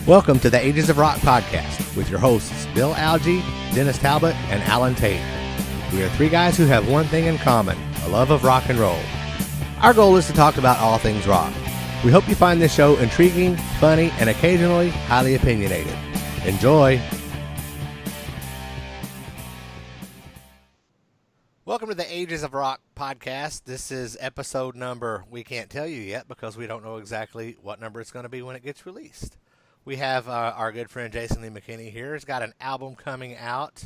Welcome to the Ages of Rock podcast with your hosts Bill Algie, Dennis Talbot, and Alan Tate. We are three guys who have one thing in common, a love of rock and roll. Our goal is to talk about all things rock. We hope you find this show intriguing, funny, and occasionally highly opinionated. Enjoy! Welcome to the Ages of Rock podcast. This is episode number, we can't tell you yet because we don't know exactly what number it's going to be when it gets released. We have our good friend Jason Lee McKinney here. He's got an album coming out,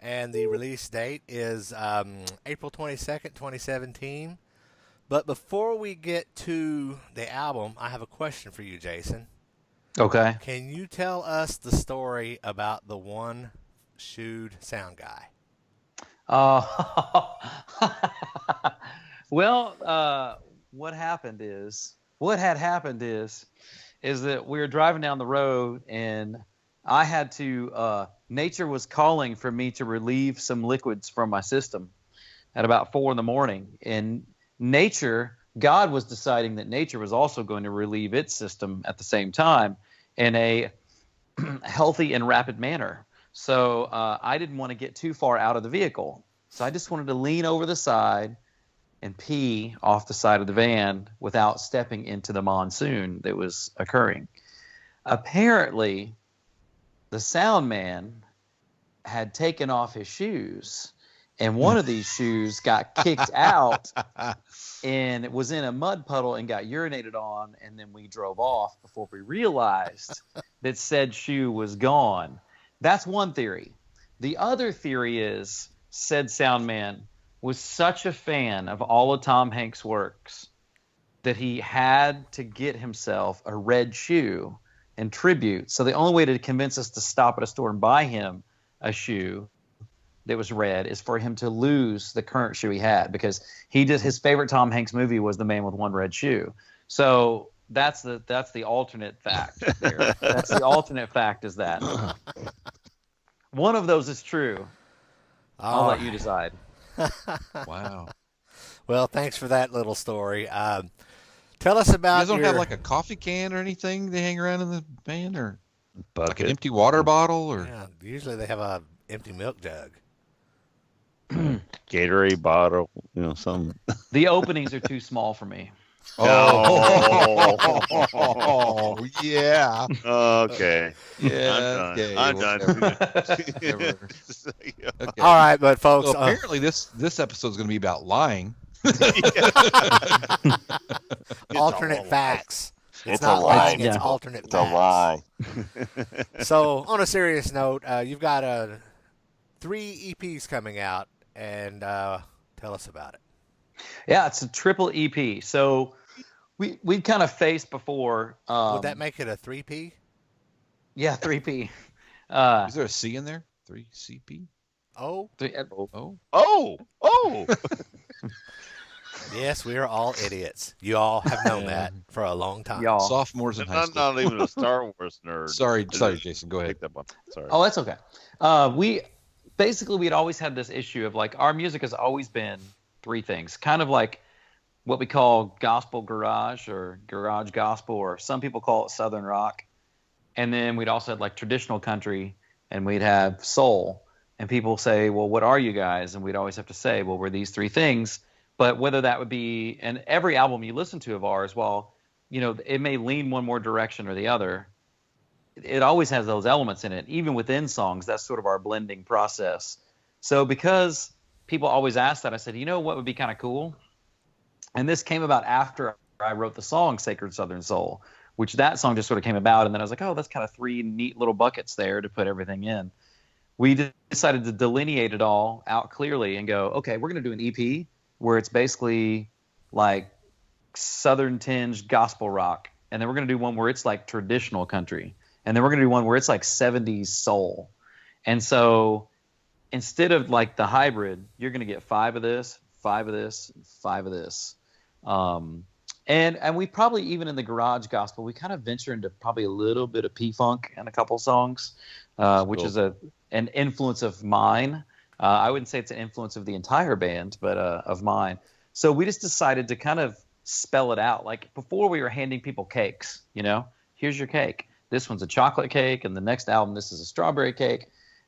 and the release date is April 22nd, 2017. But before we get to the album, I have a question for you, Jason. Okay. Can you tell us the story about the one-shoed sound guy? Well, what had happened is that we were driving down the road and I had to, nature was calling for me to relieve some liquids from my system at about 4 a.m. And God was deciding that nature was also going to relieve its system at the same time in a healthy and rapid manner. So I didn't want to get too far out of the vehicle. So I just wanted to lean over the side and pee off the side of the van without stepping into the monsoon that was occurring. Apparently, the sound man had taken off his shoes, and one of these shoes got kicked out and it was in a mud puddle and got urinated on, and then we drove off before we realized that said shoe was gone. That's one theory. The other theory is said sound man was such a fan of all of Tom Hanks' works that he had to get himself a red shoe in tribute. So the only way to convince us to stop at a store and buy him a shoe that was red is for him to lose the current shoe he had, because his favorite Tom Hanks movie was The Man with One Red Shoe. So that's the alternate fact there. That's the alternate fact is that. One of those is true. I'll let you decide. Wow. Well, thanks for that little story. Tell us about. You guys don't have like a coffee can or anything they hang around in the van, or like an empty water bottle, or yeah, usually they have a empty milk jug. Gatorade bottle, some. The openings are too small for me. Oh, yeah. Okay. Yeah. I'm done. Okay. All right, but folks, So apparently this episode is going to be about lying. alternate facts. It's It's not a lie. lying, it's Yeah. alternate It's a facts. lie. So, on a serious note, you've got 3 EPs coming out, and tell us about it. Yeah, it's a triple EP. So we kind of faced before. Would that make it a 3P? Yeah, 3P. Is there a C in there? 3CP? Oh, Oh. Oh. yes, we are all idiots. You all have known that for a long time. Y'all. Sophomores in high I'm school. not even a Star Wars nerd. Sorry, Jason. Go ahead. Pick that one. Sorry. Oh, that's okay. We'd always had this issue of like our music has always been 3 things, kind of like what we call gospel garage or garage gospel, or some people call it Southern rock. And then we'd also have like traditional country, and we'd have soul. And people say, well, what are you guys? And we'd always have to say, well, we're these 3 things. But whether that would be, and every album you listen to of ours, well, it may lean one more direction or the other. It always has those elements in it. Even within songs, that's sort of our blending process. So because people always ask that, I said, what would be kind of cool? And this came about after I wrote the song Sacred Southern Soul, which that song just sort of came about. And then I was like, oh, that's kind of 3 neat little buckets there to put everything in. We decided to delineate it all out clearly and go, okay, we're going to do an EP where it's basically like Southern tinged gospel rock. And then we're going to do one where it's like traditional country. And then we're going to do one where it's like 70s soul. And so instead of like the hybrid, you're going to get 5 of this, 5 of this, 5 of this. And we probably, even in the garage gospel, we kind of venture into probably a little bit of P-Funk in a couple songs, which is an influence of mine. I wouldn't say it's an influence of the entire band, but of mine. So we just decided to kind of spell it out. Like before we were handing people cakes, here's your cake. this one's a chocolate cake, and the next album this is a strawberry cake.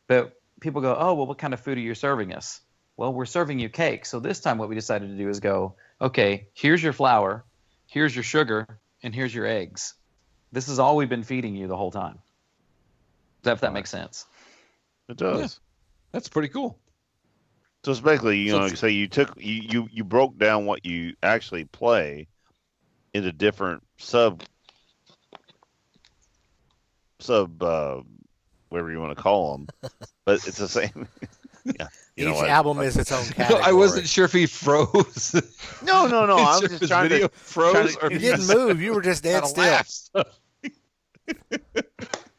But people go, oh, well, what kind of food are you serving us? Well, we're serving you cake. So this time what we decided to do is go, okay, here's your flour, here's your sugar, and here's your eggs. This is all we've been feeding you the whole time. If that makes sense. It does. Yeah. That's pretty cool. So it's basically, so you took you broke down what you actually play into different sub whatever you want to call them, but it's the same. Yeah. Each album is its own category. I wasn't sure if he froze. No. I was If just his trying video to froze. trying to- Or You didn't move. You were just dead kinda still. laughed.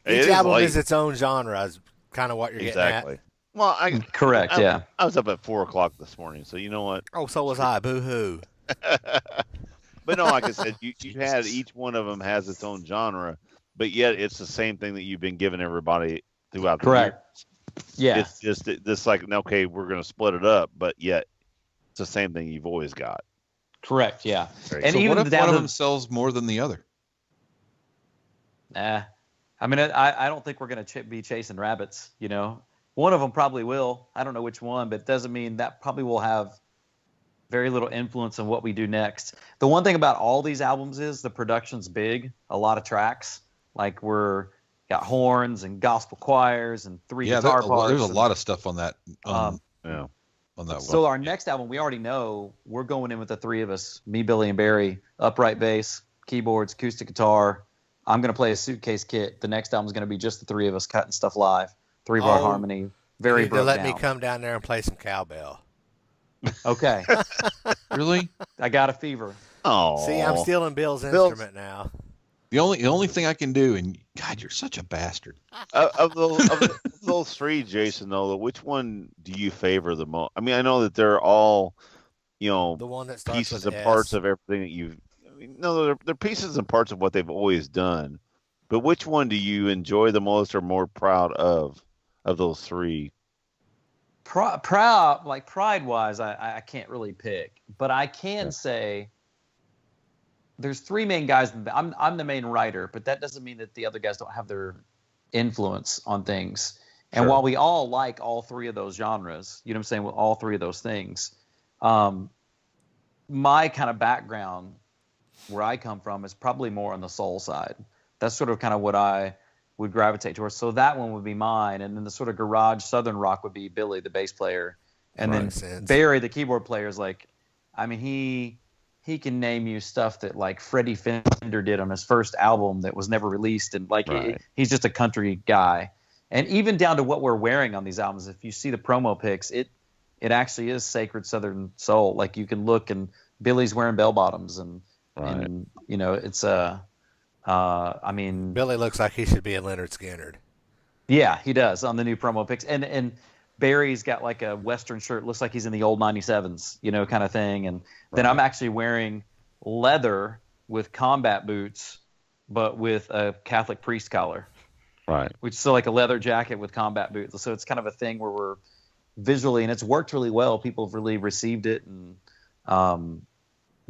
Each album is its own genre. Is kind of what you're getting exactly. Well, Correct, yeah. I was up at 4:00 this morning, so you know what? at. Oh, so was I. Boo hoo. But no, like I said, you had each one of them has its own genre, but yet it's the same thing that you've been giving everybody throughout the Correct. year. Yeah. It's just this like, okay, we're going to split it up, but yet it's the same thing you've always got. Correct, yeah. Very And So even what if down one of to- them sells more than the other? Nah. I mean, I don't think we're going to be chasing rabbits, you know. One of them probably will. I don't know which one, but it doesn't mean that probably will have very little influence on what we do next. The one thing about all these albums is the production's big, a lot of tracks. Like we're got horns and gospel choirs and three guitar parts. there's a lot of stuff on that. Yeah. On that So one. our next album, we already know we're going in with the three of us, me, Billy, and Barry, upright bass, keyboards, acoustic guitar. I'm going to play a suitcase kit. The next album's going to be just the three of us cutting stuff live. 3-bar harmony, very You need to broke let down. me come down there and play some cowbell. Okay, Really? I got a fever. Oh, See, I'm stealing Bill's Bill's- instrument now. The only thing I can do, and God, you're such a bastard. of those three, Jason, though, which one do you favor the most? I mean, I know that they're all, The one that starts pieces with and S. parts of everything that you've. I mean, no, they're pieces and parts of what they've always done. But which one do you enjoy the most or more proud of those three? Proud, like pride-wise, I can't really pick, but I can say there's three main guys. I'm the main writer, but that doesn't mean that the other guys don't have their influence on things. And Sure. while we all like all three of those genres, you know what I'm saying, with all three of those things, my kind of background, where I come from, is probably more on the soul side. That's sort of kind of what I would gravitate towards. So that one would be mine, and then the sort of garage southern rock would be Billy, the bass player, and then Makes sense. Barry, the keyboard player, is like, I mean, he can name you stuff that like Freddie Fender did on his first album that was never released, and like Right. he's just a country guy. And even down to what we're wearing on these albums, if you see the promo pics, it actually is sacred Southern soul. Like you can look, and Billy's wearing bell bottoms, and you know, it's I mean, Billy looks like he should be in Leonard Skinner. yeah, he does on the new promo pics, and Barry's got like a Western shirt, looks like he's in the old 97s, you know, kind of thing. And then I'm actually wearing leather with combat boots, but with a Catholic priest collar. Right. Which is still like a leather jacket with combat boots. So it's kind of a thing where we're visually, and it's worked really well. People have really received it, and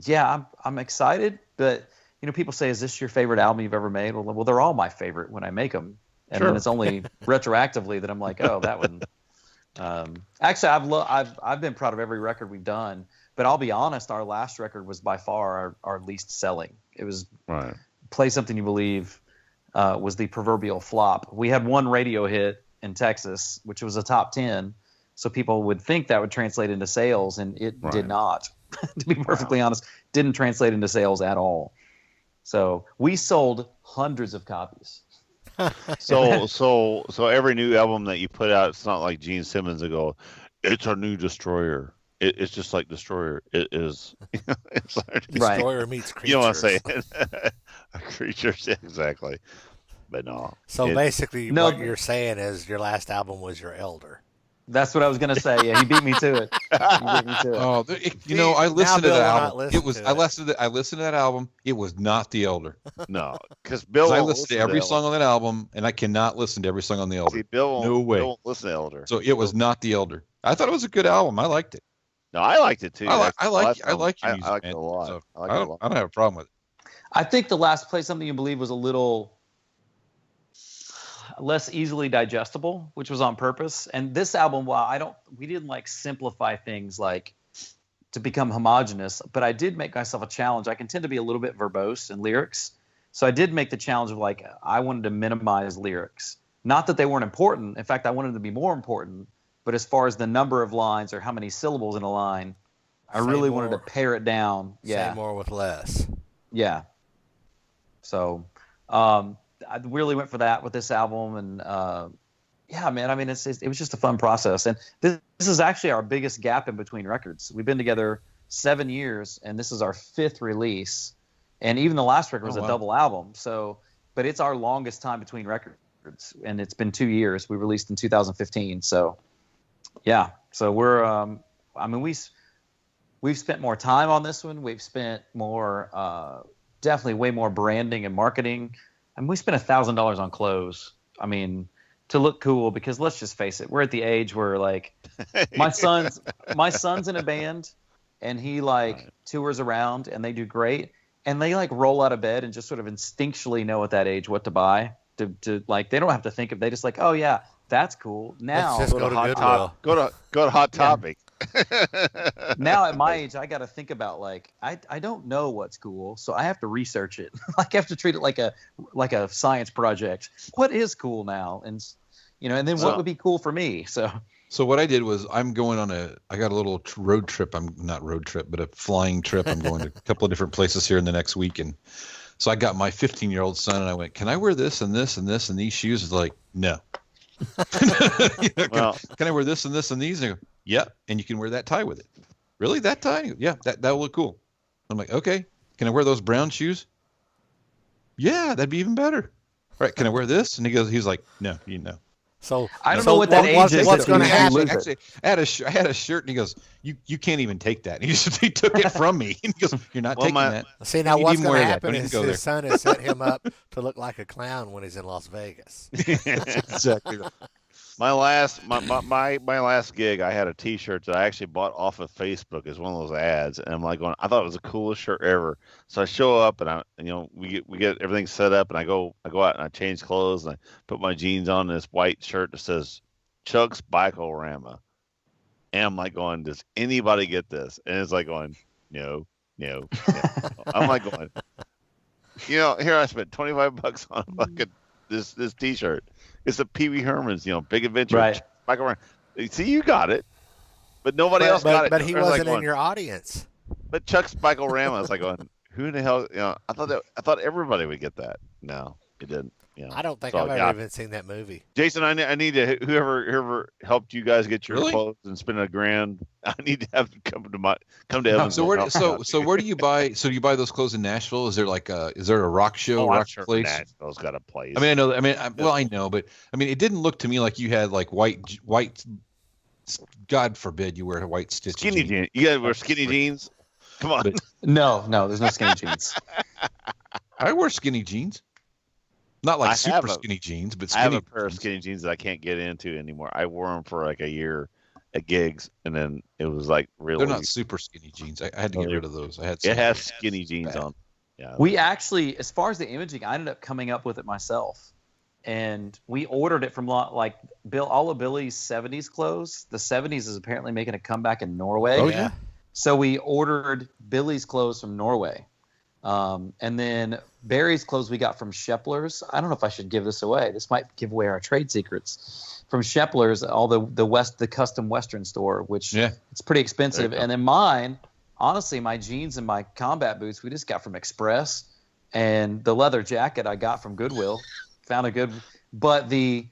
yeah, I'm excited. But you know, people say, "Is this your favorite album you've ever made?" Well, they're all my favorite when I make them, and then it's only retroactively that I'm like, "Oh, that one." Actually, I've been proud of every record we've done, but I'll be honest, our last record was by far our least selling. It was Right. Play Something You Believe. Was the proverbial flop. We had one radio hit in Texas, which was a top 10, so people would think that would translate into sales, and it did not. To be perfectly honest, didn't translate into sales at all. So we sold hundreds of copies. So every new album that you put out, it's not like Gene Simmons will go, "It's our new Destroyer." It's just like Destroyer. It is. It's like, Right. Destroyer meets creatures. you know what I'm saying? Creatures, exactly. But no. So basically, No, what you're saying is your last album was your elder. That's what I was gonna say. Yeah, he beat me to it. He beat me to it. Oh, you know, I listened to Bill that will not album. listen It was to I it. listened to that album. It was not the Elder. No, because Bill 'Cause I won't listened to listen every Elder. song on that album, and I cannot listen to every song on the Elder. See, Bill won't, No way. Bill won't listen to Elder. So it was not the Elder. I thought it was a good album. I liked it. No, I liked it too. I like That's the last your album. music, I liked man. it a lot. So I liked it a lot. I don't have a problem with it. I think the last Play Something You Believe was a little less easily digestible, which was on purpose. And this album, while we didn't like simplify things like to become homogenous, but I did make myself a challenge. I can tend to be a little bit verbose in lyrics. So I did make the challenge of like, I wanted to minimize lyrics. Not that they weren't important. In fact, I wanted them to be more important. But as far as the number of lines or how many syllables in a line, I really wanted to pare it down. Yeah. Say more with less. Yeah. So I really went for that with this album. And yeah, man, I mean, it was just a fun process. And this is actually our biggest gap in between records. We've been together 7 years, and this is our 5th release. And even the last record was a double album. So, but it's our longest time between records, and it's been 2 years. We released in 2015. So, yeah. So we're, I mean, we've spent more time on this one. We've spent more, definitely way more branding and marketing. I mean, we spent $1,000 on clothes. I mean, to look cool, because let's just face it, we're at the age where like my son's in a band, and he like tours around, and they do great. And they like roll out of bed and just sort of instinctually know at that age what to buy. To like, they don't have to think of. They just like, oh yeah, that's cool. Now Let's just go to Hot Topic. Go to Hot Topic. Now at my age, I got to think about like, I don't know what's cool, so I have to research it. Like, I have to treat it like a science project. What is cool now, and and then what would be cool for me? So what I did was I got a little road trip. Not road trip, but a flying trip. I'm going to a couple of different places here in the next week. And so I got my 15-year-old son, and I went, can I wear this and this and this and these shoes? He's like, no. Can I wear this and this and these? And I go, yeah. And you can wear that tie with it. Really? That tie? Goes, yeah, that'll look cool. I'm like, okay. Can I wear those brown shoes? Yeah, that'd be even better. All right. Can I wear this? And he's like, no, So I don't know what that age is. What's going to happen? Actually, I had a shirt, and he goes, "You can't even take that." And he took it from me. And he goes, "You're not taking that." See, now You what's didn't going to wear that. happen Don't is even go his son has set him up to look like a clown when he's in Las Vegas. Exactly. Right. My last gig, I had a T-shirt that I actually bought off of Facebook as one of those ads, and I'm like going, I thought it was the coolest shirt ever. So I show up, and we get everything set up, and I go out and I change clothes, and I put my jeans on this white shirt that says Chuck's Bike-O-Rama, and I'm like going, does anybody get this? And it's like going, no. I'm like going, here I spent $25 on fucking this T-shirt. It's a Pee Wee Herman's, Big Adventure. Right. See, you got it, but nobody else got it. But he wasn't in your audience. But Chuck's Bike-O-Rama is like going, who in the hell? I thought everybody would get that. No, it didn't. I don't think I've ever even seen that movie. Jason, I need to whoever helped you guys get your clothes and spend $1,000. I need to have come to Evansville. So where do you buy? So do you buy those clothes in Nashville? Is there a rock show, rock place? Nashville's got a place. I mean, I know. I know, but I mean, it didn't look to me like you had like white. God forbid you wear a white stitch. Skinny jeans. You gotta wear skinny jeans. Come on. No, there's no skinny jeans. I wear skinny jeans. Not like super skinny jeans, but skinny. I have a pair of skinny jeans that I can't get into anymore. I wore them for like a year at gigs, and then it was like really. They're not super skinny jeans. I had to get rid of those. It has skinny jeans on. Yeah. We actually, as far as the imaging, I ended up coming up with it myself, and we ordered it from like all of Billy's '70s clothes. The '70s is apparently making a comeback in Norway. Oh yeah. So we ordered Billy's clothes from Norway. And then Barry's clothes we got from Shepler's. I don't know if I should give this away. This might give away our trade secrets. From Shepler's, all the custom Western store, which it's pretty expensive. And then mine, honestly, my jeans and my combat boots we just got from Express, and the leather jacket I got from Goodwill. Found a good, but the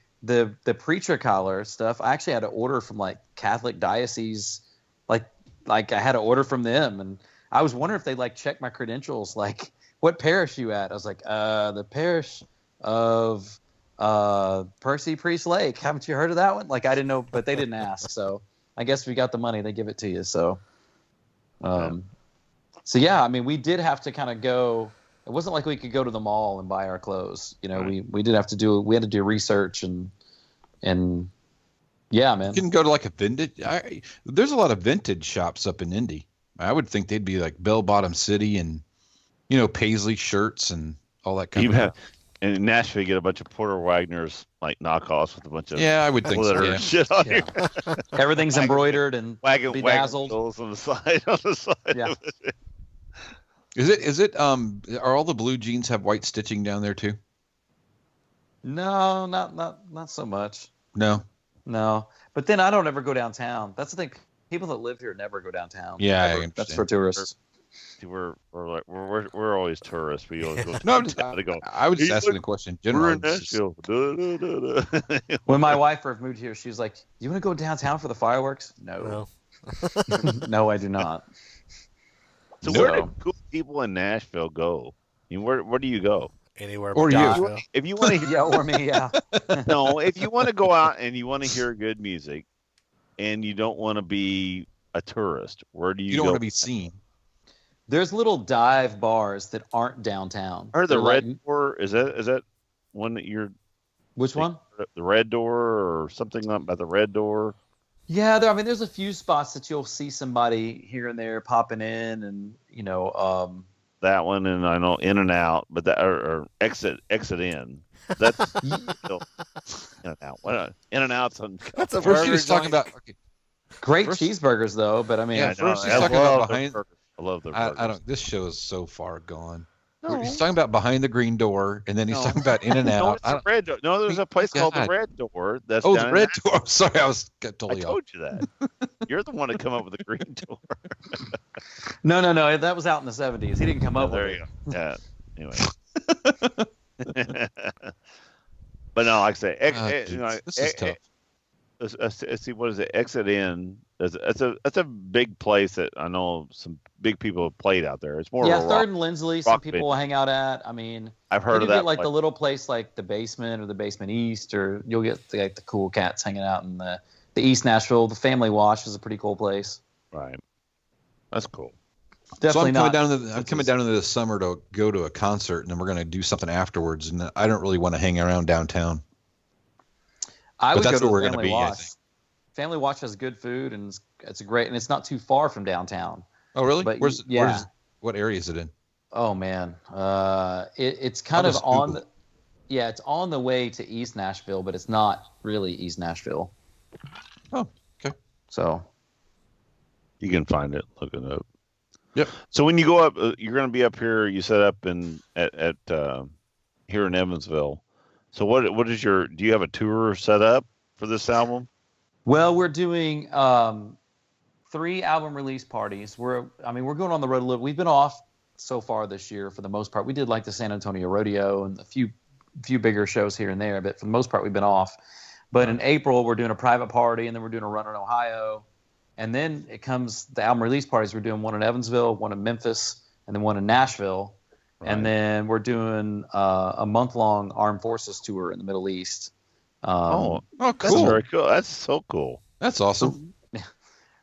preacher collar stuff I actually had to order from like Catholic diocese, like I had to order from them. And I was wondering if they like check my credentials, like what parish you at? I was like, the parish of Percy Priest Lake. Haven't you heard of that one? Like I didn't know, but they didn't ask. So I guess if you got the money, they give it to you. So, so yeah, I mean, we did have to kind of go. It wasn't like we could go to the mall and buy our clothes. We did have to we had to do research and yeah, man. You can go to like a vintage. There's a lot of vintage shops up in Indy. I would think they'd be like Bell Bottom City and, Paisley shirts and all that kind of stuff. in Nashville, you get a bunch of Porter Wagner's like knockoffs with a bunch of Yeah, I would think so. glitter Yeah. and shit on Yeah. Everything's embroidered and wagon bedazzled. wheels on the side. On the side. Yeah. Of it. Is it are all the blue jeans have white stitching down there too? No, not so much. No. No, but then I don't ever go downtown. That's the thing. People that live here never go downtown. Yeah, I Never. understand. That's for tourists. See, we're always tourists. We always go. No, I'm just, to go. I was just Hey, asking look, a question. We're General, in Nashville. Da, da, da, da. When my wife first moved here, she was like, "You want to go downtown for the fireworks?" No, No. no, I do not. So No. where do cool people in Nashville go? I mean, where do you go? Anywhere Or but you. Nashville. If you want to, Yeah, or me, yeah. no, if you want to go out and you want to hear good music, and you don't want to be a tourist, where do you you don't go? want to be seen. There's little dive bars that aren't downtown. Or the They're Red like- Door? Is that one that you're Which one? the Red Door or something about the Red Door? Yeah, I mean, there's a few spots that you'll see somebody here and there popping in, and That one, and I know In and Out, but that or exit in. That's still In and Out. In and Out's on. That's a First, burger you just talking joint. about. Okay, great First- cheeseburgers though. But I mean, Yeah, I first know, he's I talking about love their behind- burgers. I love their burgers. I don't. This show is so far gone. No. He's talking about behind the green door, and then he's No. talking about In and No, Out. it's the Red Door. No, there's a place called the God. Red Door. That's Oh, down the in red Nashville. door. Sorry, I was got I totally off. told you that. You're the one that come up with the Green Door. no, that was out in the '70s. He didn't come Oh, up there with you it. go. Yeah. Anyway. But no, like I say, This is tough. let's see, what is it? Exit In. That's a big place that I know some big people have played out there. It's more Yeah, of a Third rock. and Lindsley. Some rock people venue. will hang out at. I mean, I've then heard you of that. get like the place. little place like the Basement or the Basement East, or you'll get like the cool cats hanging out in the East Nashville. The Family Wash is a pretty cool place. Right. That's cool. So Definitely I'm not. coming down into the summer to go to a concert, and then we're going to do something afterwards. And I don't really want to hang around downtown. I but would that's go to where the we're gonna Family be, I Wash. think. Family Wash has good food, and it's great, and it's not too far from downtown. Oh, really? But Where's what area is it in? Oh man, it's kind I'll of just on. Google It's on the way to East Nashville, but it's not really East Nashville. Oh, okay. So You can find it. Look it up. Yep. So when you go up, you're going to be up here. You set up at here in Evansville. So what is do you have a tour set up for this album? well, we're doing 3 album release parties. We're going on the road a little. We've been off so far this year for the most part. We did like the San Antonio Rodeo and a few bigger shows here and there, but for the most part we've been off. But in April we're doing a private party, and then we're doing a run in Ohio, and then it comes the album release parties. We're doing one in Evansville, one in Memphis, and then one in Nashville. Right. And then we're doing a month-long Armed Forces tour in the Middle East. Oh, That's cool. very cool. That's so cool. That's awesome.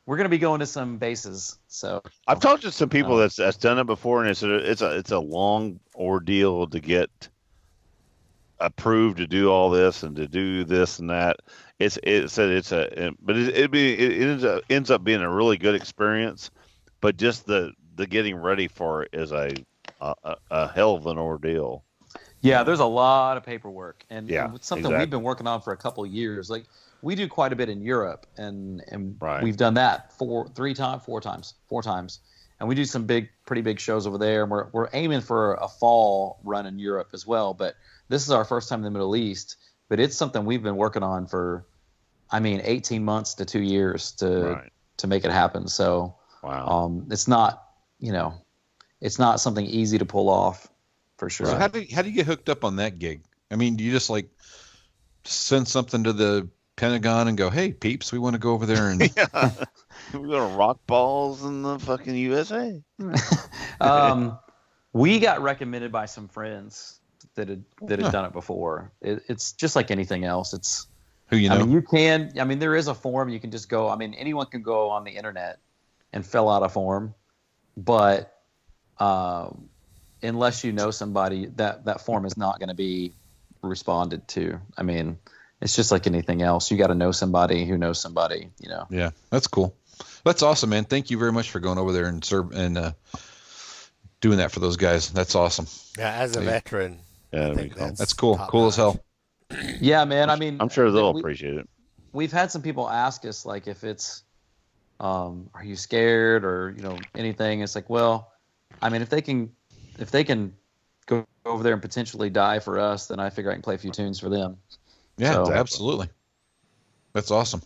We're going to be going to some bases. So I've talked to some people that's done it before, and it's a long ordeal to get approved to do all this and to do this and that. But it ends up being a really good experience. But just the getting ready for it is a hell of an ordeal. yeah, there's a lot of paperwork, and Yeah, it's something exactly. we've been working on for a couple of years. Like we do quite a bit in Europe, and Right. we've done that four times, and we do some pretty big shows over there. And we're aiming for a fall run in Europe as well. But this is our first time in the Middle East. But it's something we've been working on for, 18 months to 2 years to make it happen. So Wow. it's not, it's not something easy to pull off, for sure. So how do you get hooked up on that gig? I mean, do you just like send something to the Pentagon and go, "Hey, peeps, we want to go over there and Yeah. We're gonna rock balls in the fucking USA. We got recommended by some friends that had done it before. It's just like anything else. It's, who you know?" there is a form you can just go. Anyone can go on the internet and fill out a form, but unless you know somebody, that form is not going to be responded to. It's just like anything else. You got to know somebody who knows somebody. Yeah, that's cool. That's awesome, man. Thank you very much for going over there and doing that for those guys. That's awesome. Yeah, as a veteran, Yeah, I think That's cool. top Cool as hell. Yeah, man. I mean, I'm sure they'll we- appreciate it. we've had some people ask us like if it's are you scared or anything. It's like, well, I mean, if they can go over there and potentially die for us, then I figure I can play a few tunes for them. Yeah, So- absolutely. That's awesome.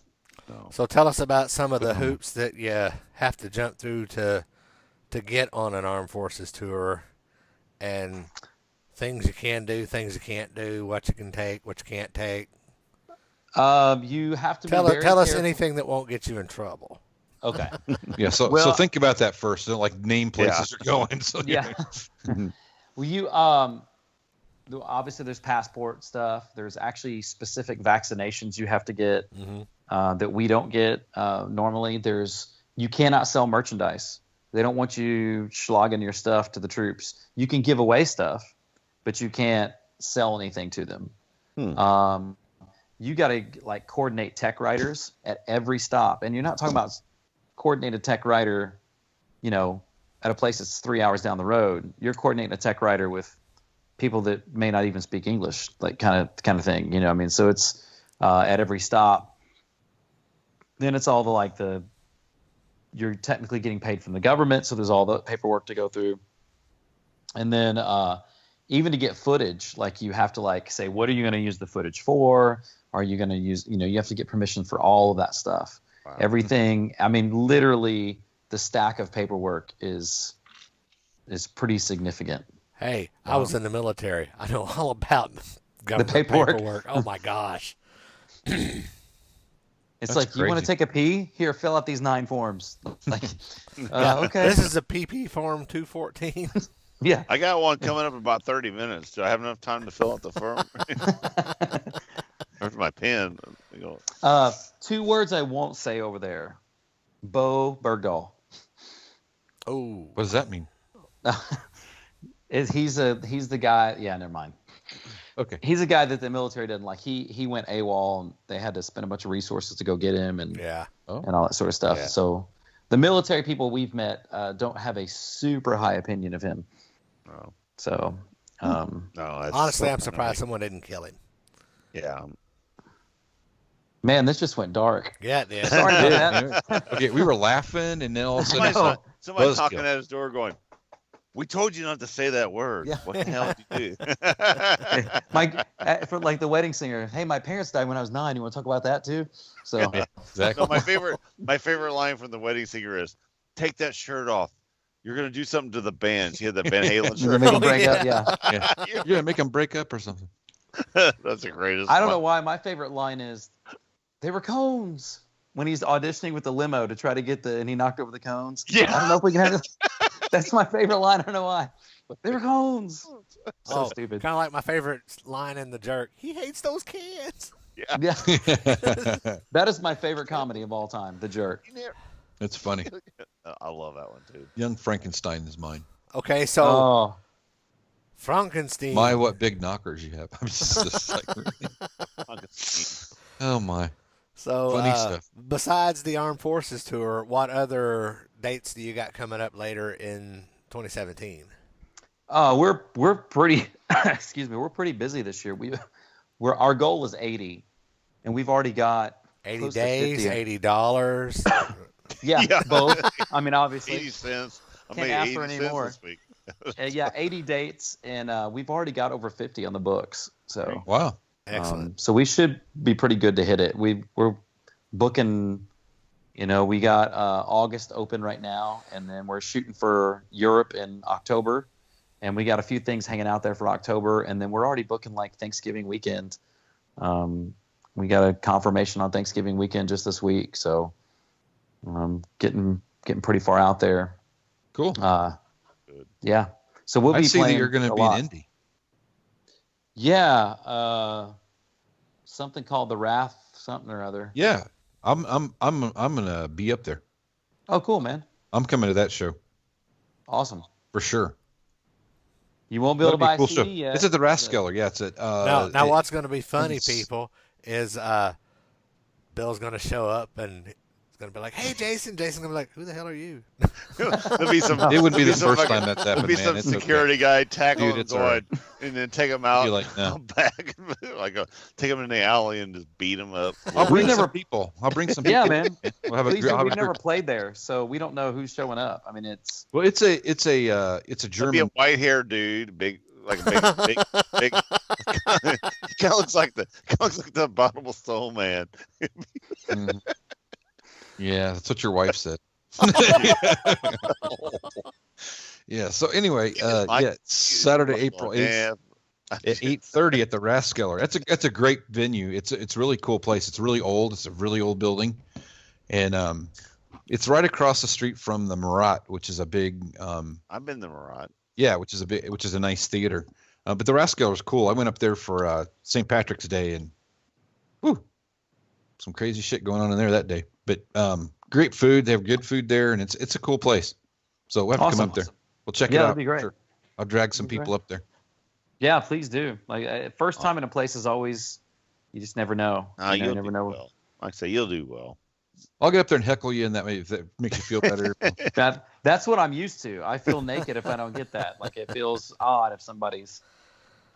So tell us about some of the hoops that you have to jump through to get on an armed forces tour, and things you can do, things you can't do, what you can take, what you can't take. You have to Tell be very us careful. anything that won't get you in trouble. Okay. Yeah. So Well- think about that first. So, like name places you're going. So Yeah. Well, you obviously there's passport stuff. There's actually specific vaccinations you have to get that we don't get normally. You cannot sell merchandise. They don't want you slogging your stuff to the troops. You can give away stuff, but you can't sell anything to them. You got to like coordinate tech riders at every stop, and you're not talking about coordinated tech rider, at a place that's 3 hours down the road. You're coordinating a tech rider with people that may not even speak English, like kind of thing. I mean, so it's at every stop. Then it's all you're technically getting paid from the government, so there's all the paperwork to go through. And then even to get footage, like you have to say, what are you going to use the footage for? Are you going to use, you have to get permission for all of that stuff. Wow. Everything. I mean, literally the stack of paperwork is pretty significant. Hey, I was in the military. I know all about government paperwork. Oh my gosh. It's That's like, you want to crazy. take a pee? Here, fill out these 9 forms. Like, okay. This is a PP form 214. Yeah. I got one coming up in about 30 minutes. Do I have enough time to fill out the form? Where's my pen? 2 words I won't say over there. Bo Bergdahl. Oh. What does that mean? He's the guy. Yeah, never mind. Okay. He's a guy that the military doesn't like. He went AWOL, and they had to spend a bunch of resources to go get him and Yeah. and all that sort of stuff. Yeah. So the military people we've met don't have a super high opinion of him. No. So No, that's Honestly, I'm surprised someone didn't kill him. Yeah. man, this just went dark. Yeah, it did. Sorry about that. Okay, we were laughing, and then all of a sudden, Somebody Buzzkill. knocking at his door going, "We told you not to say that word. Yeah. What the hell did you do?" For like the wedding singer. Hey, my parents died when I was 9. You want to talk about that too? So exactly. No, my favorite line from the wedding singer is, "Take that shirt off. You're gonna do something to the band." She had the Van Halen You're shirt. gonna make them break yeah. up. Yeah. Yeah. You're gonna make them break up or something. That's the greatest. I don't know why. My favorite line is, "They were cones." When he's auditioning with the limo to try to get and he knocked over the cones. Yeah. I don't know if we can have That's my favorite line. I don't know why. But they were cones. So Oh, stupid. Kind of like my favorite line in The Jerk. He hates those cans. Yeah. That is my favorite comedy of all time, The Jerk. It's funny. I love that one too. Young Frankenstein is mine. Okay, so Oh, Frankenstein. My, what big knockers you have. I'm just like, oh my. So, Funny stuff. besides the Armed Forces Tour, what other dates do you got coming up later in 2017? we're pretty excuse me, we're pretty busy this year. Our goal is 80, and we've already got 80 close to days, 50. $80. Yeah, Yeah. both. I mean, 80 obviously, cents. I Can't made ask 80 for any cents more. this week. yeah, 80 dates, and we've already got over 50 on the books. So Wow. Excellent. So we should be pretty good to hit it. We're booking. We got August open right now, and then we're shooting for Europe in October, and we got a few things hanging out there for October, and then we're already booking like Thanksgiving weekend. We got a confirmation on Thanksgiving weekend just this week, so getting pretty far out there. Cool. Yeah. So we'll I be see that playing you're going a to be lot. in Indy. Yeah, something called the Wrath, something or other. Yeah. I'm going to be up there. Oh, cool, man! I'm coming to that show Awesome. for sure. You won't be able to buy That'd be a a cool CD show. yet. It's at the Raskeller. Yeah, it's at. Now what's going to be funny, it's- people, is Bill's going to show up and gonna be like, "Hey, Jason." Jason's gonna be like, "Who the hell are you?" There'll be some. It wouldn't be the some first fucking- time that's There'll happened, be man. some It's security guy tackle Dude, him it's all right. and then take him out. Be like, no. Back, take him in the alley and just beat him up. I'll bring never- some people. I'll bring some people. Yeah, man. We'll have Please a, do. I'll have We've a never group. played there, so we don't know who's showing up. I mean, it's Well, it's a It'll be a German. white-haired dude, big, like a big. Kind of looks like the abominable soul man. Mhm. Yeah, that's what your wife said. Yeah. So anyway, Saturday, April 8th. Yeah. At 8:30 at the Rathskeller. That's a great venue. It's a really cool place. It's really old. It's a really old building, and it's right across the street from the Marat, which is a big I've been to Marat. yeah, which is a nice theater. But the Rathskeller is cool. I went up there for St. Patrick's Day, and whew, some crazy shit going on in there that day. But great food. They have good food there, and it's a cool place. So we'll have to come up there. We'll check it out. that'd be great. Sure. I'll drag some That'd be people up there. Yeah, please do. Like first time in a place is always, you just never know. You You'll never do know. well. Like I say, you'll do well. I'll get up there and heckle you, and that makes you feel better. That's what I'm used to. I feel naked if I don't get that. Like it feels odd if somebody's.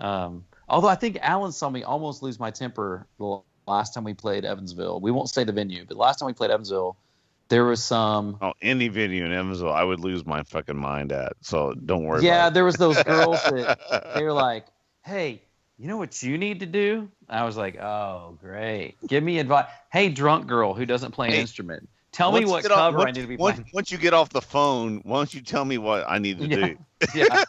Although I think Alan saw me almost lose my temper the last time we played Evansville. We won't say the venue, but last time we played Evansville, there was some. Oh, any venue in Evansville, I would lose my fucking mind at. So don't worry. Yeah, about there was those girls that they were like, "Hey, you know what you need to do?" I was like, "Oh, great. Give me advice." Hey, drunk girl who doesn't play an instrument, tell me what cover I need to be playing. Once you get off the phone, why don't you tell me what I need to do? Yeah.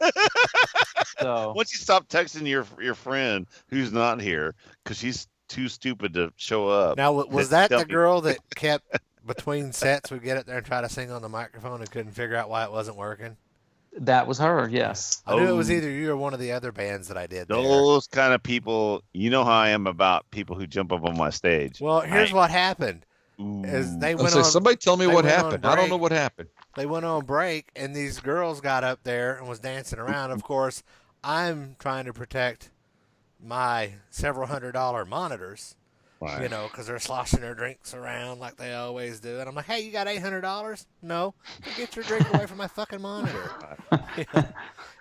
So Once you stop texting your friend who's not here because she's too stupid to show up. Now, was that Tell the me. girl that kept between sets would get up there and try to sing on the microphone and couldn't figure out why it wasn't working? that was her. Yes. I knew it was Oh. either you or one of the other bands that I did there. Those kind of people, you know how I am about people who jump up on my stage. Well, here's what happened: Ooh. is they I'll went say, on. somebody tell me they what went on happened. I don't know break. what happened. They went on break, and these girls got up there and was dancing around. Of course, I'm trying to protect my several $100 monitors, Right. you know, because they're sloshing their drinks around like they always do. And I'm like, "Hey, you got $800? No, get your drink away from my fucking monitor." Yeah.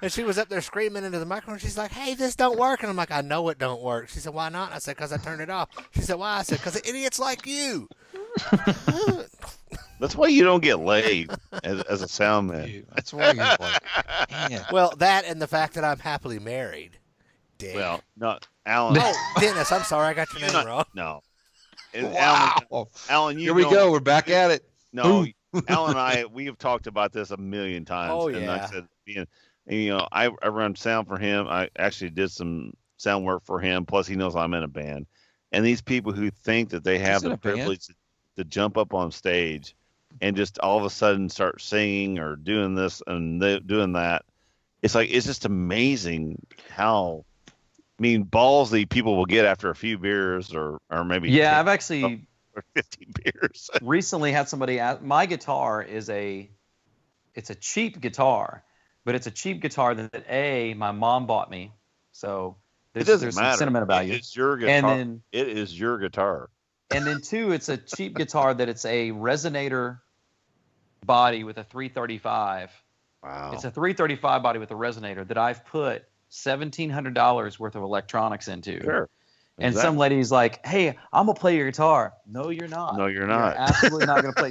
And she was up there screaming into the microphone. She's like, "Hey, this don't work." And I'm like, "I know it don't work." She said, "Why not?" And I said, "Because I turned it off." She said, "Why?" I said, "Because of idiots like you." That's why you don't get laid as a sound man. Dude, that's why you're like, man. Well, that and the fact that I'm happily married. Dick. Well, no, Alan. Oh, Dennis, I'm sorry, I got your you're name not- wrong. No. And Wow. Alan, you Here we know- go. We're back at it. No, Alan and I, we have talked about this a million times. Oh, And yeah. I said, I run sound for him. I actually did some sound work for him. Plus, he knows I'm in a band. And these people who think that they have in the a band? privilege to jump up on stage and just all of a sudden start singing or doing this and doing that, it's like, it's just amazing how, ballsy people will get after a few beers or maybe Yeah, 10 I've actually or 50 beers. recently had somebody ask. My guitar it's a cheap guitar, but it's a cheap guitar that my mom bought me. So It there's doesn't some matter. sentimental value. It's your guitar. And then It is your guitar. and then two, it's a cheap guitar that it's a resonator body with a 335. Wow. It's a 335 body with a resonator that I've put $1,700 worth of electronics into. Sure. And some lady's like, "Hey, I'm gonna play your guitar." No, you're not. No, you're not. absolutely not gonna play.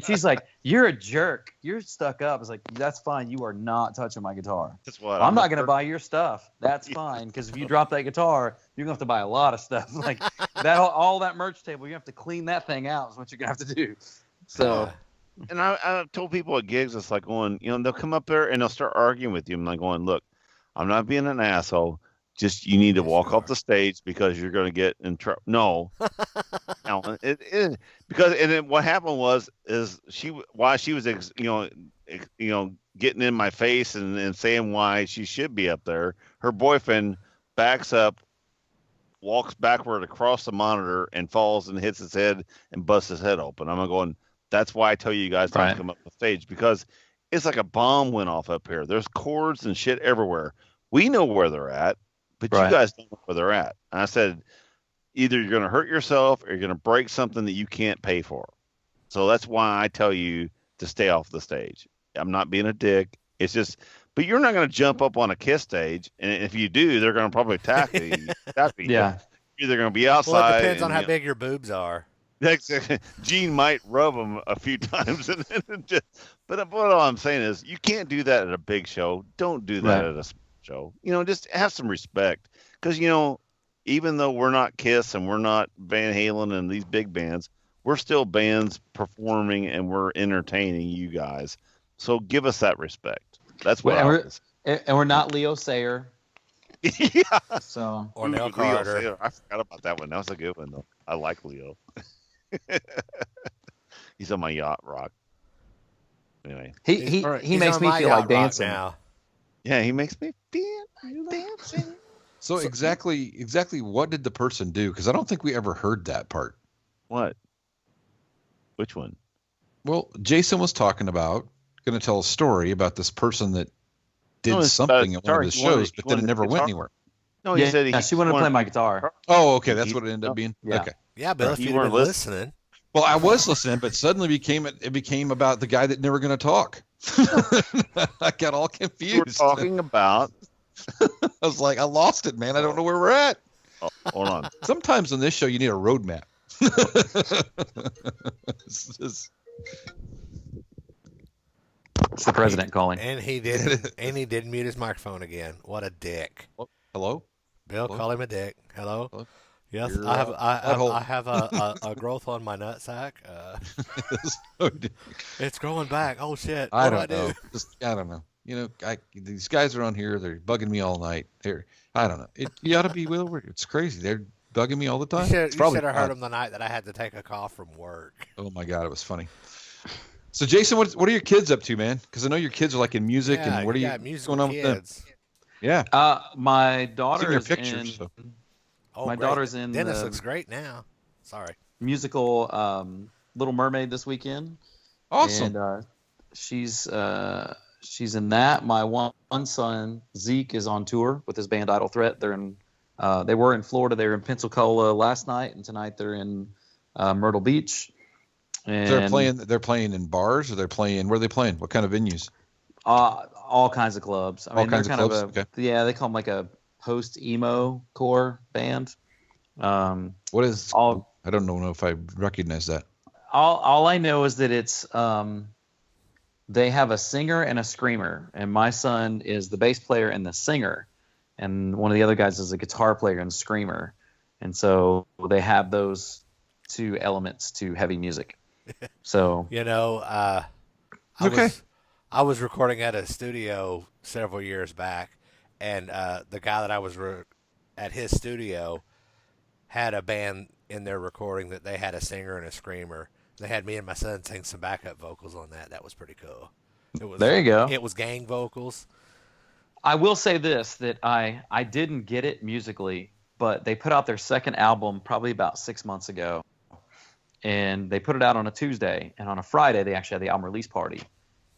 She's like, "You're a jerk. You're stuck up." It's like, "That's fine. You are not touching my guitar. That's what I'm not gonna buy your stuff. That's fine. Because if you drop that guitar, you're gonna have to buy a lot of stuff. Like that, all that merch table. You have to clean that thing out. Is what you're gonna have to do." So And I've told people at gigs, it's like going, they'll come up there and they'll start arguing with you. I'm like going, look, I'm not being an asshole. Just you need to walk off the stage because you're going to get in trouble. No, Alan, because and then what happened is while she was getting in my face and saying why she should be up there, her boyfriend backs up, walks backward across the monitor and falls and hits his head and busts his head open. I'm going, that's why I tell you guys not to come up on stage, because it's like a bomb went off up here. There's cords and shit everywhere. We know where they're at, but you guys don't know where they're at. And I said, either you're going to hurt yourself or you're going to break something that you can't pay for. So that's why I tell you to stay off the stage. I'm not being a dick. It's just, but you're not going to jump up on a Kiss stage, and if you do, they're going to probably tackle you. Yeah. You're either going to be Well, outside. it depends on how big your boobs are. Gene might rub them a few times, and then just. But what all I'm saying is, you can't do that at a big show. Don't do that at a small show. Just have some respect, because even though we're not Kiss and we're not Van Halen and these big bands, we're still bands performing and we're entertaining you guys. So give us that respect. That's what we're not Leo Sayer. Yeah. So Or Nell Leo Carter. Sayer. I forgot about that one. That was a good one though. I like Leo. He's on my yacht rock. Anyway. He makes on me my feel yacht like dancing. rock now. Yeah, he makes me feel like dancing. So exactly what did the person do? Because I don't think we ever heard that part. What? Which one? Well, Jason was talking about, going to tell a story about this person that did No, it's something about at one of his guitar. shows, but then it never went guitar? anywhere. No, he said she wanted to play my guitar. Oh, okay, that's what it ended up being. Yeah. Okay. Yeah, Bill, Right. if You you'd weren't been listening. Well, I was listening, but suddenly it became about the guy that never going to talk. I got all confused. You were talking about. I was like, I lost it, man. I don't know where we're at. Oh, hold on. Sometimes on this show, you need a roadmap. It's just- It's the president calling. And he did mute his microphone again. What a dick. Hello? Bill, Hello? call him a dick. Hello? Hello? Yes, You're, I have a growth on my nutsack. It's growing back. Oh shit! I What don't do I know. I don't know. These guys are on here. They're bugging me all night. I don't know. You ought to be well. It's crazy. They're bugging me all the time. You It's should probably have heard not. him the night that I had to take a call from work. Oh my god, it was funny. So Jason, what are your kids up to, man? Because I know your kids are like in music, Yeah, and what are you got what's musical going on with them? kids. Yeah, My seen daughter your is pictures. in So. Oh, My great. daughter's in Dennis the- looks great now. Sorry. musical Little Mermaid this weekend. Awesome. And she's in that. My one son Zeke is on tour with his band Idle Threat. They were in Florida. They were in Pensacola last night, and tonight they're in Myrtle Beach. And They're playing in bars, or they're playing. Where are they playing? What kind of venues? all kinds of clubs. I All mean, they're kinds of kind clubs? of Okay. they call them like a post emo core band. What is? All I don't know if I recognize that. all I know is that it's they have a singer and a screamer, and my son is the bass player and the singer, and one of the other guys is a guitar player and screamer, and so they have those two elements to heavy music. So I was recording at a studio several years back, and the guy that I was at his studio had a band in their recording that they had a singer and a screamer. They had me and my son sing some backup vocals on that. That was pretty cool. There you go. It was gang vocals. I will say this, that I didn't get it musically, but they put out their second album probably about 6 months ago, and they put it out on a Tuesday, and on a Friday they actually had the album release party,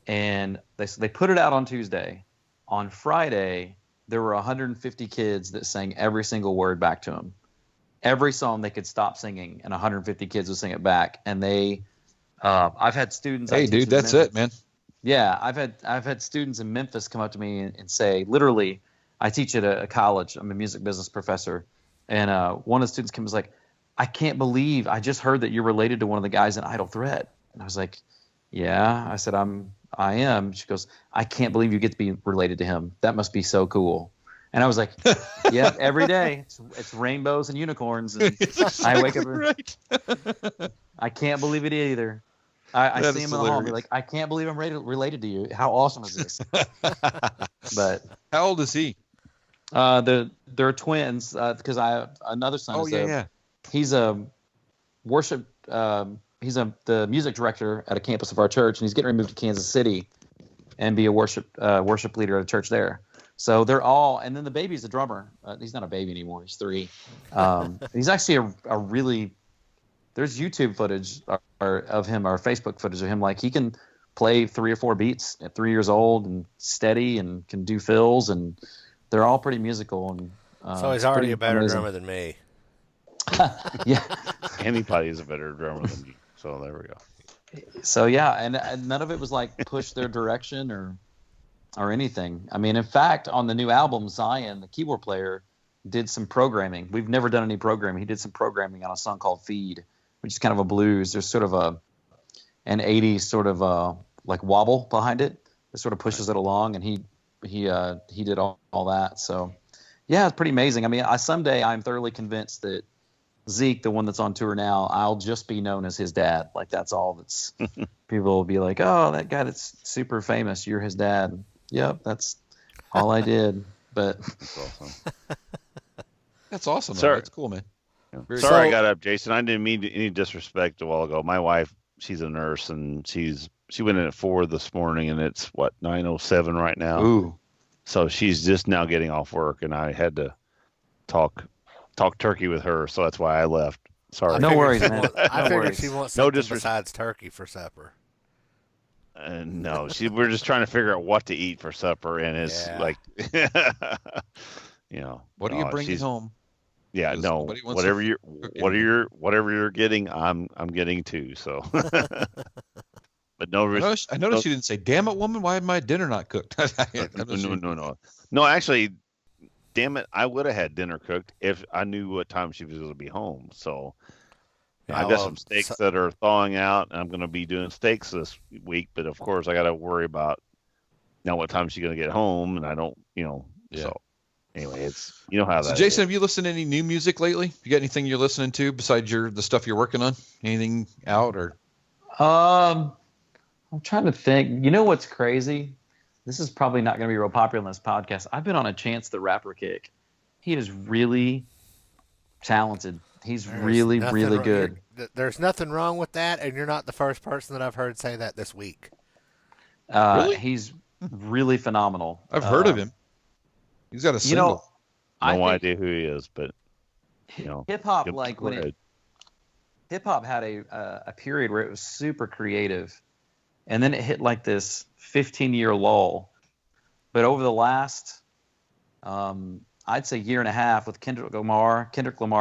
and they put it out on Tuesday. On Friday there were 150 kids that sang every single word back to them. Every song they could stop singing, and 150 kids would sing it back. And I've had students. Hey, dude, that's it, man. Yeah, I've had students in Memphis come up to me and say, literally, I teach at a college. I'm a music business professor, and one of the students came and was like, I can't believe I just heard that you're related to one of the guys in Idle Threat. And I was like, yeah. I said, I am. She goes, I can't believe you get to be related to him. That must be so cool. And I was like, yeah, every day it's rainbows and unicorns. And I wake up and right. I can't believe it either. I That see is him in the hall and be hilarious. like, I can't believe I'm related to you. How awesome is this? But How old is he? they're twins because I have another son. Oh is yeah. He's a worship. He's the music director at a campus of our church, and he's getting ready to move to Kansas City and be a worship leader at a church there. So they're all, and then the baby's a drummer. He's not a baby anymore. He's 3. He's actually a really. There's YouTube footage of him, or Facebook footage of him. Like, he can play 3 or 4 beats at 3 years old and steady, and can do fills, and they're all pretty musical. And So he's already a better drummer than me. Yeah. Anybody's a better drummer than you. So there we go. So yeah, and none of it was like push their direction or anything. I mean, in fact, on the new album, Zion, the keyboard player, did some programming. We've never done any programming. He did some programming on a song called Feed, which is kind of a blues. There's sort of an 80s sort of like wobble behind it that sort of pushes it along, and he did all that. So yeah, it's pretty amazing. I mean, someday I'm thoroughly convinced that Zeke, the one that's on tour now, I'll just be known as his dad. Like that's all that's people will be like, oh, that guy that's super famous, you're his dad. Yep, that's all I did. But That's awesome. That's awesome. Sir. That's cool, man. Very Sorry, I So- got up, Jason. I didn't mean any disrespect a while ago. My wife, she's a nurse, and she went in at 4 this morning, and it's what 9:07 right now. Ooh. So she's just now getting off work, and I had to talk turkey with her, so that's why I left. Sorry. No worries, man. I No figured worries. she wants No something disres- besides turkey for supper. No, we're just trying to figure out what to eat for supper, and it's Yeah. like, you know, What are you no, bringing she's- home? Yeah, Does no, somebody wants whatever to you're, cook whatever you're getting, I'm getting too. So, but no, I noticed you didn't say, "Damn it, woman, why my dinner not cooked?" no. Actually, damn it, I would have had dinner cooked if I knew what time she was going to be home. So, Yeah, I got well, some steaks that are thawing out, and I'm going to be doing steaks this week. But of course, I got to worry about now what time she's going to get home, and I don't, Yeah. So, anyway, it's how So, that. Jason, is. have you listened to any new music lately? You got anything you're listening to besides the stuff you're working on? Anything out or? I'm trying to think. You know what's crazy? This is probably not going to be real popular in this podcast. I've been on a Chance the Rapper kick. He is really talented. He's There's really, nothing really wrong- good. There's nothing wrong with that, and you're not the first person that I've heard say that this week. Really? He's really phenomenal. I've heard of him. He's got a You single. know, I No think idea who he is, but hip hop, give- like go when ahead. hip hop had a period where it was super creative, and then it hit like this 15-year lull. But over the last, I'd say year and a half, with Kendrick Lamar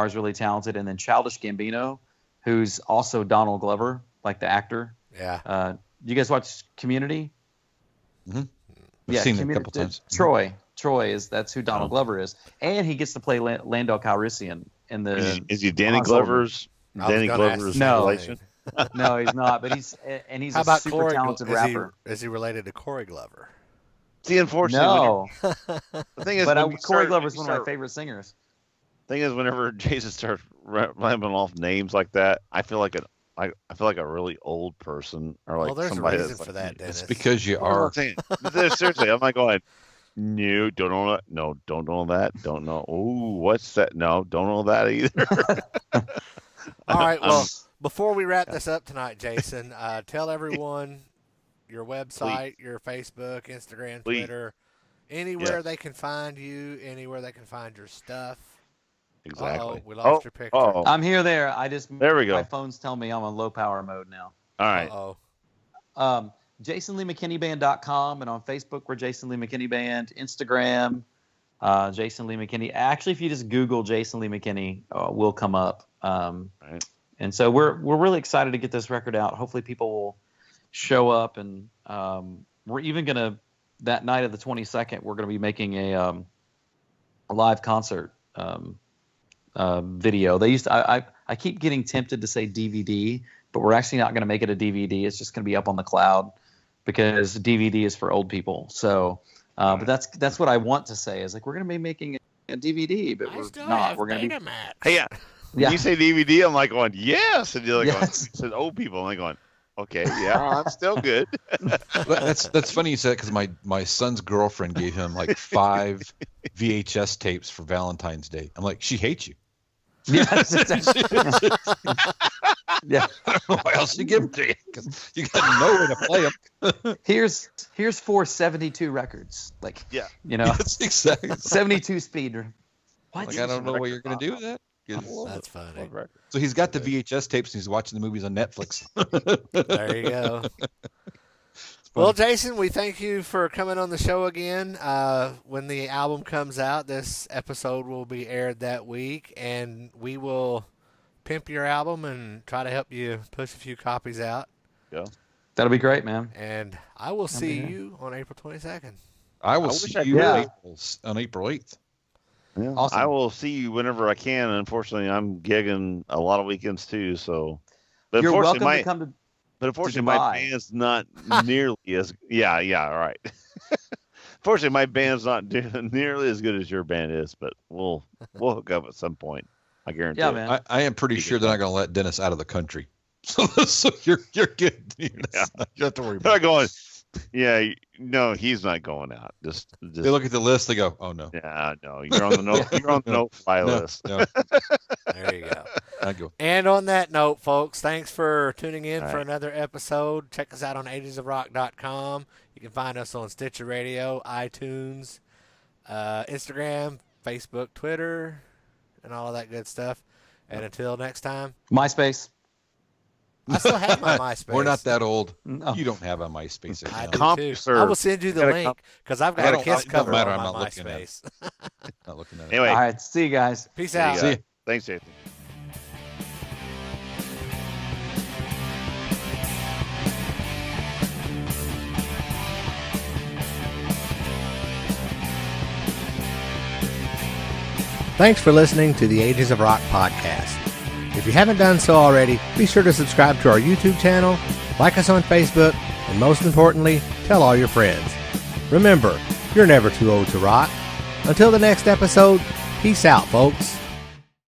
is really talented, and then Childish Gambino, who's also Donald Glover, like the actor. Yeah. You guys watch Community? I've seen it a Community- couple times. Troy that's who Donald Glover is, and he gets to play Lando Calrissian in the. Is he Danny Han Solo. Glover's? I was Danny gonna ask Glover's the same relation? thing. No, he's not, but he's How a about super Corey? talented Is rapper. is he related to Corey Glover? See, unfortunately, No, the thing is, but when we Corey start- Glover's when one we of my start- favorite singers. Thing is, whenever Jason starts rambling off names like that, I feel like I feel like a really old person, or like Well, there's a somebody reason that's for like, that, Dennis. It's because you Well, I'm are. not saying- seriously, I'm like going, no, don't know that. No, don't know that. Don't know. Ooh, what's that? No, don't know that either. All right. I'm- Well, before we wrap this up tonight, Jason, tell everyone your website, your Facebook, Instagram, Please. Twitter, anywhere Yes. they can find you, anywhere they can find your stuff. Exactly. We lost your picture. Oh, I'm here. I just There we go. My phone's telling me I'm on low power mode now. all right. Uh-oh. JasonLeeMcKinneyBand.com, and on Facebook we're Jason Lee McKinney Band. Instagram, Jason Lee McKinney. Actually, if you just Google Jason Lee McKinney, we'll come up. Right. And so we're really excited to get this record out. Hopefully, people will show up, and we're even gonna that night of the 22nd we're gonna be making a live concert video. They used to, I keep getting tempted to say DVD, but we're actually not going to make it a DVD. It's just going to be up on the cloud because DVD is for old people. So, but that's what I want to say is like we're going to be making a DVD, but we're not. We're going to be. Hey, yeah. Yeah. When you say DVD, I'm like going, yes. And you're like, Yes. you said old people. I'm like going, okay, yeah, I'm still good. That's funny you said because my son's girlfriend gave him like 5 VHS tapes for Valentine's Day. I'm like, she hates you. Yes, yeah. Why else you give them to you? Because you got nowhere to play them. Here's 4 72 records. Like, Yeah. you know, That's exactly. 72 speed. What? Like I don't know what you're gonna do with that. 'Cause- That's funny. So he's got the VHS tapes and he's watching the movies on Netflix. There you go. Well, Jason, we thank you for coming on the show again. When the album comes out, this episode will be aired that week, and we will pimp your album and try to help you push a few copies out. Go. That'll be great, man. And I will see here. you on April 22nd. I will wish see I you could. on April 8th. Yeah. Awesome. I will see you whenever I can. Unfortunately, I'm gigging a lot of weekends too. So, but You're unfortunately, welcome to come to. but unfortunately, my Dubai. band's not nearly as all right. Fortunately, my band's not nearly as good as your band is, but we'll hook up at some point. I guarantee. Yeah, it. man. I am pretty sure they're not going to let Dennis out of the country. So you're good. You don't have to worry They're about going. Yeah, no, he's not going out. Just They look at the list. They go, "Oh no, yeah, no, you're on the no, you're on the no-fly list. no." There you go. I go. And on that note, folks, thanks for tuning in All for right. another episode. Check us out on agesofrock.com. You can find us on Stitcher Radio, iTunes, Instagram, Facebook, Twitter, and all of that good stuff. And until next time, MySpace. I still have my MySpace. We're not that old. No. You don't have a MySpace I account. do too. CompuServe. I will send you the Gotta link because I've I got a don't- Kiss it don't cover matter, on I'm my not looking at it. MySpace. Not looking at it. Anyway, All right. See you guys. Peace see you out. guys. See ya. Thanks, Jason. Thanks for listening to the Ages of Rock podcast. If you haven't done so already, be sure to subscribe to our YouTube channel, like us on Facebook, and most importantly, tell all your friends. Remember, you're never too old to rock. Until the next episode, peace out, folks.